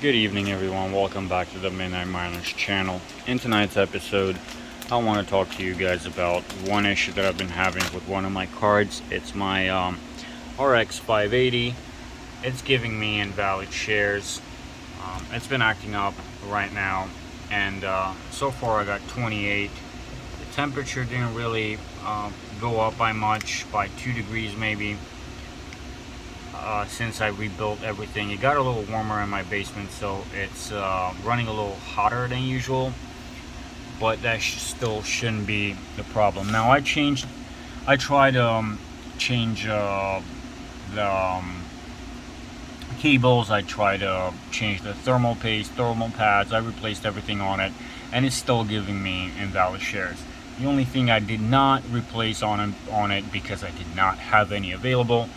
Good evening, everyone. Welcome back to the Midnight Miners channel. In tonight's episode, I want to talk to you guys about one issue that I've been having with one of my cards. It's my RX 580. It's giving me invalid shares. It's been acting up right now, and so far I got 28. The temperature didn't really go up by much, by 2 degrees maybe. Since I rebuilt everything, it got a little warmer in my basement, so it's running a little hotter than usual, but that still shouldn't be the problem. Now I tried to change the cables. I tried to change the thermal paste, thermal pads. I replaced everything on it, and it's still giving me invalid shares. The only thing I did not replace on it because I did not have any available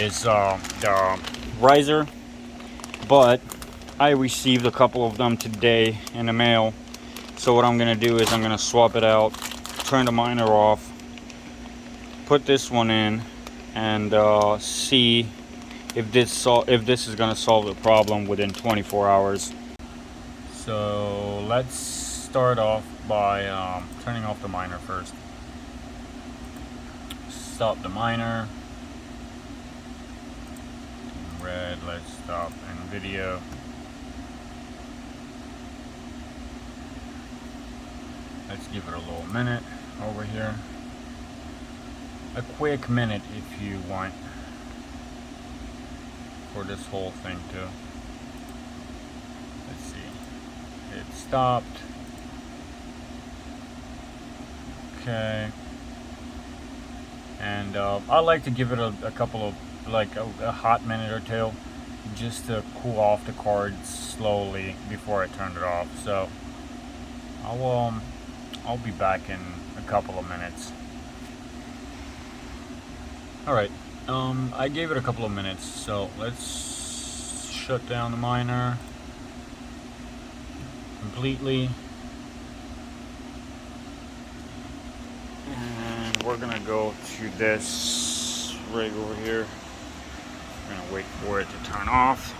is the riser, but I received a couple of them today in the mail. So what I'm gonna do is I'm gonna swap it out, turn the miner off, put this one in, and see if this is gonna solve the problem within 24 hours. So let's start off by turning off the miner first. Stop the miner. Red, let's stop in video. Let's give it a little minute over here. A quick minute if you want for this whole thing to, let's see, it stopped. Okay. And I like to give it a couple of, like a hot minute or two, just to cool off the card slowly before I turn it off. So I'll be back in a couple of minutes. Alright, I gave it a couple of minutes, so let's shut down the miner completely, and we're gonna go to this rig over here. I'm gonna wait for it to turn off.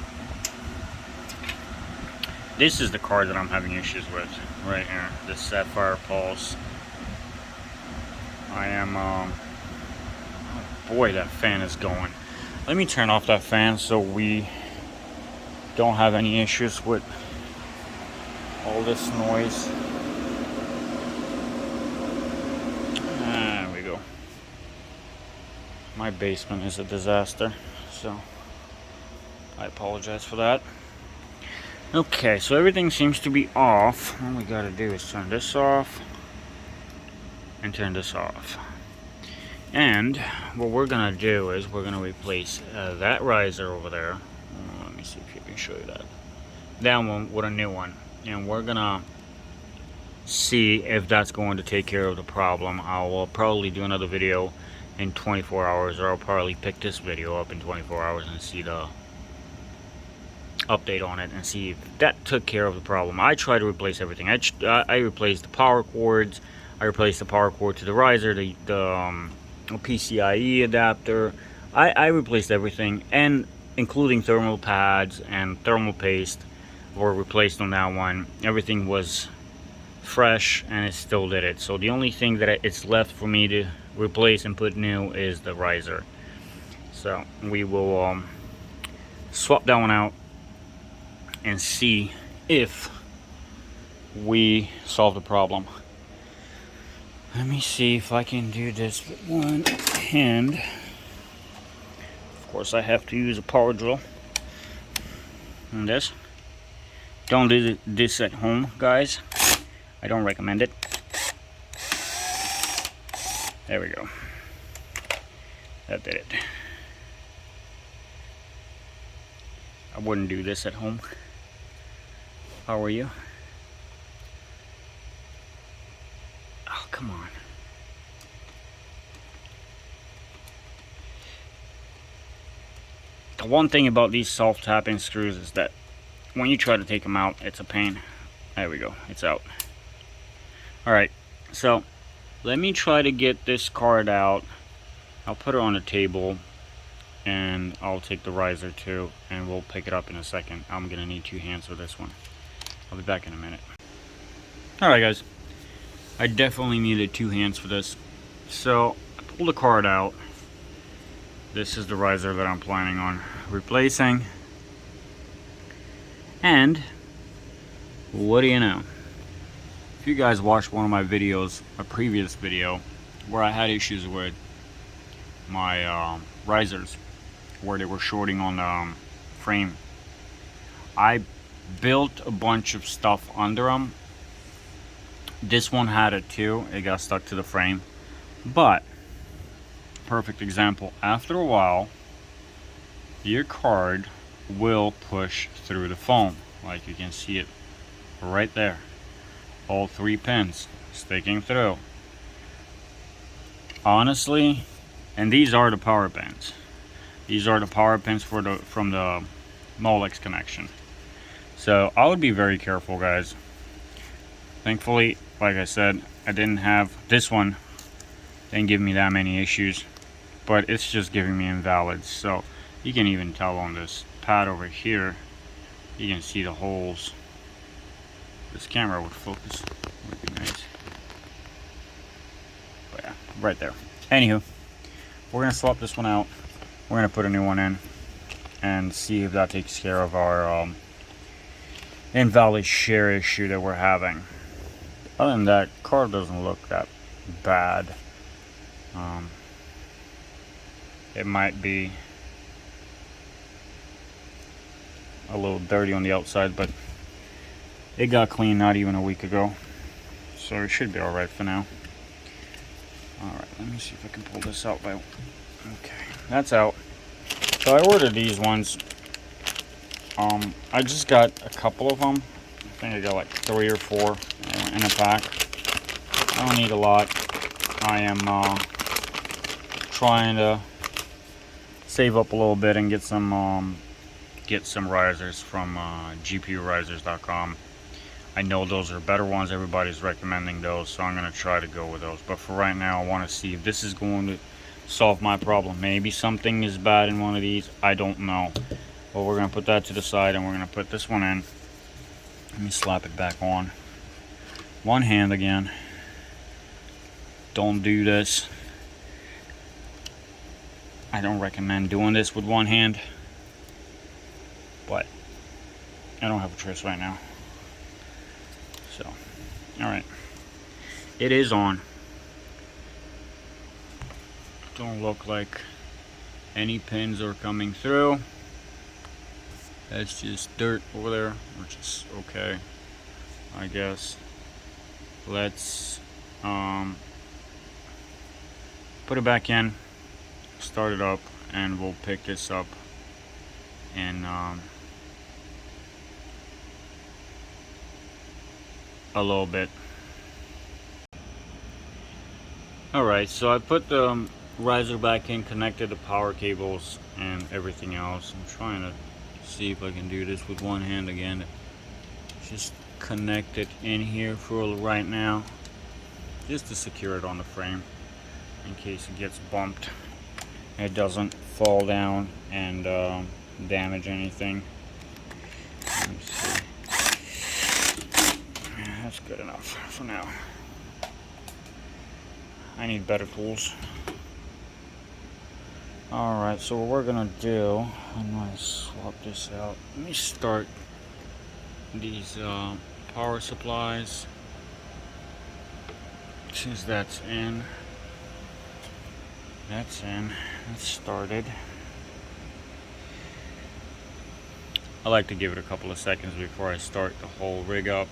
This is the card that I'm having issues with right here, the Sapphire Pulse. I am oh boy, that fan is going. Let me turn off that fan so we don't have any issues with all this noise. There we go. My basement is a disaster, so I apologize for that. Okay, so everything seems to be off. All we gotta do is turn this off and turn this off. And what we're gonna do is we're gonna replace that riser over there. Let me see if you can show you that. That one with a new one. And we're gonna see if that's going to take care of the problem. I will probably do another video in 24 hours, or I'll probably pick this video up in 24 hours and see the update on it and see if that took care of the problem. I tried to replace everything. I replaced the power cords. I replaced the power cord to the riser, the PCIe adapter. I replaced everything, and including thermal pads and thermal paste were replaced on that one. Everything was fresh, and it still did it. So the only thing that it's left for me to replace and put new is the riser. So we will swap that one out and see if we solve the problem. Let me see if I can do this with one hand. Of course, I have to use a power drill on this. Don't do this at home, guys. I don't recommend it. There we go. That did it. I wouldn't do this at home. How are you? Oh, come on. The one thing about these self-tapping screws is that when you try to take them out, it's a pain. There we go, it's out. Alright, so let me try to get this card out. I'll put it on the table and I'll take the riser too, and we'll pick it up in a second. I'm gonna need 2 hands for this one. I'll be back in a minute. Alright guys, I definitely needed 2 hands for this. So I pulled the card out. This is the riser that I'm planning on replacing. And what do you know? If you guys watched one of my videos, a previous video, where I had issues with my risers, where they were shorting on the frame, I built a bunch of stuff under them. This one had it too. It got stuck to the frame. But, perfect example, after a while, your card will push through the foam. Like you can see it right there. All 3 pins sticking through. Honestly, and these are the power pins. These are the power pins for from the Molex connection. So I would be very careful, guys. Thankfully, like I said, I didn't have this one. Didn't give me that many issues, but it's just giving me invalids. So you can even tell on this pad over here. You can see the holes. This camera would focus. Would be nice. But yeah, right there. Anywho, we're gonna swap this one out. We're gonna put a new one in and see if that takes care of our invalid share issue that we're having. Other than that, card doesn't look that bad. It might be a little dirty on the outside, but it got cleaned not even a week ago, so it should be all right for now. All right, let me see if I can pull this out. Okay, that's out. So I ordered these ones. I just got a couple of them. I think I got like 3 or 4 in a pack. I don't need a lot. I am trying to save up a little bit and get some risers from gpurisers.com. I know those are better ones. Everybody's recommending those, so I'm going to try to go with those. But for right now, I want to see if this is going to solve my problem. Maybe something is bad in one of these. I don't know. But we're going to put that to the side, and we're going to put this one in. Let me slap it back on. One hand again. Don't do this. I don't recommend doing this with one hand, but I don't have a choice right now. So, alright. It is on. Don't look like any pins are coming through. That's just dirt over there, which is okay, I guess. Let's put it back in, start it up, and we'll pick this up in a little bit. Alright, so I put the riser back in, connected the power cables and everything else. I'm trying to see if I can do this with one hand again. Just connect it in here for right now, just to secure it on the frame in case it gets bumped. It doesn't fall down and damage anything. Let me see. Yeah, that's good enough for now. I need better tools. Alright, so what we're gonna do, I'm gonna swap this out. Let me start these power supplies, since that's in. That's in. That's started. I like to give it a couple of seconds before I start the whole rig up,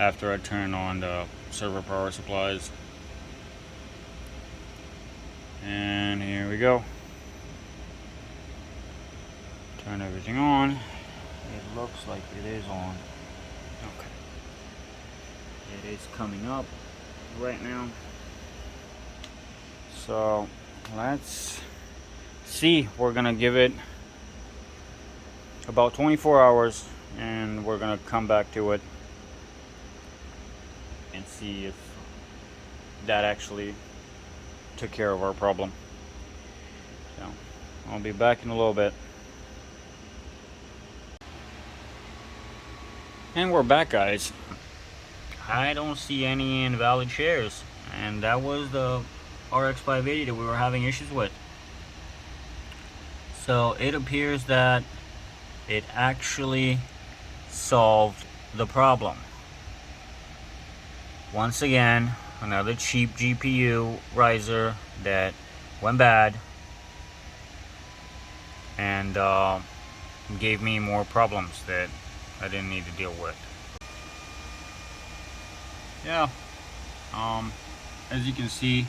after I turn on the server power supplies. And here we go. Turn everything on. It looks like it is on. Okay. It is coming up right now. So let's see. We're gonna give it about 24 hours and we're gonna come back to it and see if that actually took care of our problem. So I'll be back in a little bit. And we're back, guys. I don't see any invalid shares, and that was the RX 580 that we were having issues with. So it appears that it actually solved the problem. Once again, another cheap GPU riser that went bad and gave me more problems that I didn't need to deal with. Yeah, as you can see,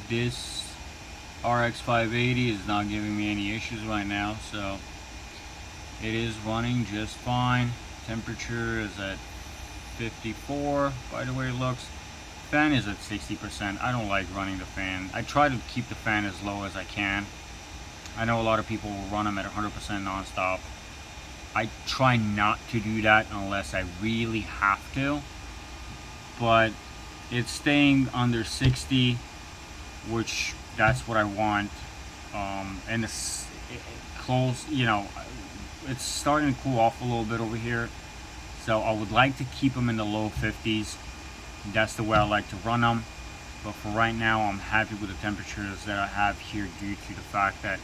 this RX 580 is not giving me any issues right now, so it is running just fine. Temperature is at 54 by the way it looks. Fan is at 60%. I don't like running the fan. I try to keep the fan as low as I can. I know a lot of people will run them at 100% non-stop. I try not to do that unless I really have to, but it's staying under 60, which that's what I want. And it's close, you know, it's starting to cool off a little bit over here, so I would like to keep them in the low 50s. That's the way I like to run them, but for right now I'm happy with the temperatures that I have here due to the fact that,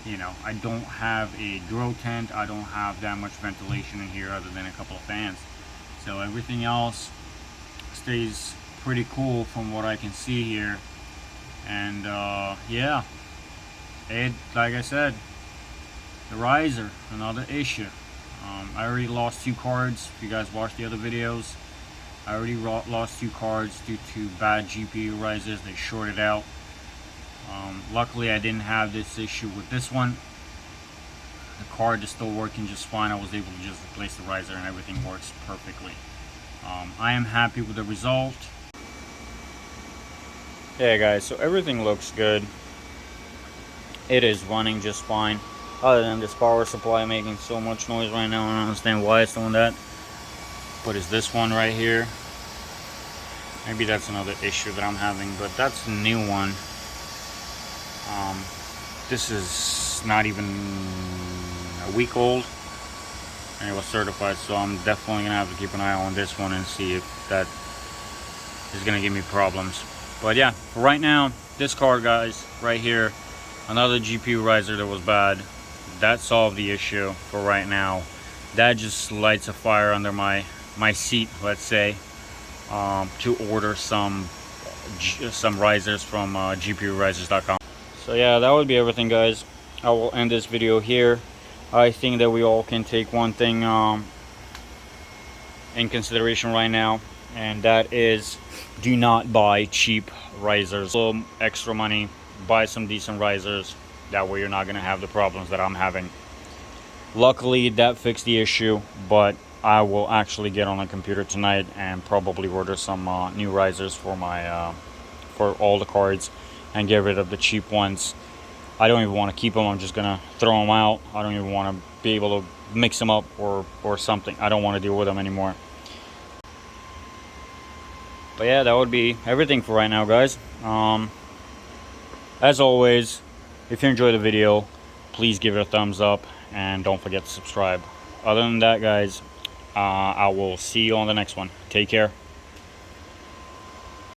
you know, I don't have a grow tent. I don't have that much ventilation in here other than a couple of fans, so everything else stays pretty cool from what I can see here. And yeah, it, like I said, the riser, another issue. I already lost 2 cards. If you guys watched the other videos, I already lost 2 cards due to bad GPU risers. They shorted out. Luckily I didn't have this issue with this one. The card is still working just fine. I was able to just replace the riser and everything works perfectly. I am happy with the result. Yeah guys, so everything looks good. It is running just fine, other than this power supply making so much noise right now. I don't understand why it's doing that. But is this one right here? Maybe that's another issue that I'm having, but that's a new one. This is not even a week old, and it was certified, so I'm definitely gonna have to keep an eye on this one and see if that is gonna give me problems. But yeah, for right now, this card, guys, right here, another GPU riser that was bad, that solved the issue for right now. That just lights a fire under my seat, let's say, to order some risers from GPUrisers.com. So yeah, that would be everything, guys. I will end this video here. I think that we all can take one thing in consideration right now, and that is, do not buy cheap risers. A little extra money, buy some decent risers. That way you're not going to have the problems that I'm having. Luckily that fixed the issue, but I will actually get on a computer tonight and probably order some new risers for my for all the cards and get rid of the cheap ones. I don't even want to keep them. I'm just gonna throw them out. I don't even want to be able to mix them up or something. I don't want to deal with them anymore. But yeah, that would be everything for right now, guys. As always, if you enjoyed the video, please give it a thumbs up and don't forget to subscribe. Other than that, guys, I will see you on the next one. Take care.